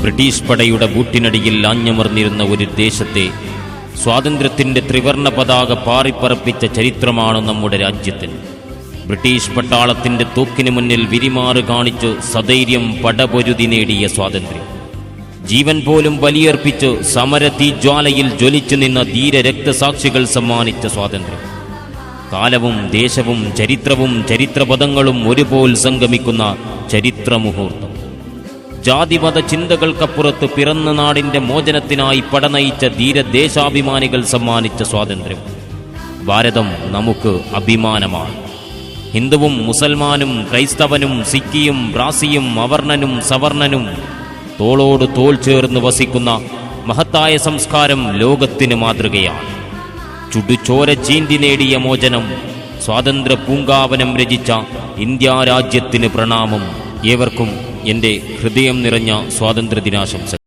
British പടയുടെ ബൂട്ടിനടിയിൽ ആഞ്ഞമർന്നിരുന്ന ഒരു ദേശത്തെ സ്വാതന്ത്ര്യത്തിൻ്റെ ത്രിവർണ്ണ പതാക പാറിപ്പറപ്പിച്ച ചരിത്രമാണ് നമ്മുടെ രാജ്യത്തിന്. ബ്രിട്ടീഷ് പട്ടാളത്തിൻ്റെ തോക്കിന് മുന്നിൽ വിരിമാറ് കാണിച്ച് സധൈര്യം പടപൊരുതി നേടിയ സ്വാതന്ത്ര്യം, ജീവൻ പോലും ബലിയർപ്പിച്ച് സമരതീജ്വാലയിൽ ജ്വലിച്ചു നിന്ന ധീര രക്തസാക്ഷികൾ സമ്മാനിച്ച സ്വാതന്ത്ര്യം, കാലവും ദേശവും ചരിത്രവും ചരിത്രപദങ്ങളും ഒരുപോൽ സംഗമിക്കുന്ന ചരിത്രമുഹൂർത്തം, ജാതിമത ചിന്തകൾക്കപ്പുറത്ത് പിറന്ന നാടിൻ്റെ മോചനത്തിനായി പടനയിച്ച ധീരദേശാഭിമാനികൾ സമ്മാനിച്ച സ്വാതന്ത്ര്യം. ഭാരതം നമുക്ക് അഭിമാനമാണ്. ഹിന്ദുവും മുസൽമാനും ക്രൈസ്തവനും സിക്കിയും ബ്രാസിയും അവർണനും സവർണനും തോളോട് തോൾ ചേർന്ന് വസിക്കുന്ന മഹത്തായ സംസ്കാരം ലോകത്തിന് മാതൃകയാണ്. ചുടുചോര ചീന്തി നേടിയ മോചനം, സ്വാതന്ത്ര്യ പൂങ്കാവനം രചിച്ച ഇന്ത്യ രാജ്യത്തിന് പ്രണാമം. ഏവർക്കും എൻ്റെ ഹൃദയം നിറഞ്ഞ സ്വാതന്ത്ര്യദിനാശംസകൾ.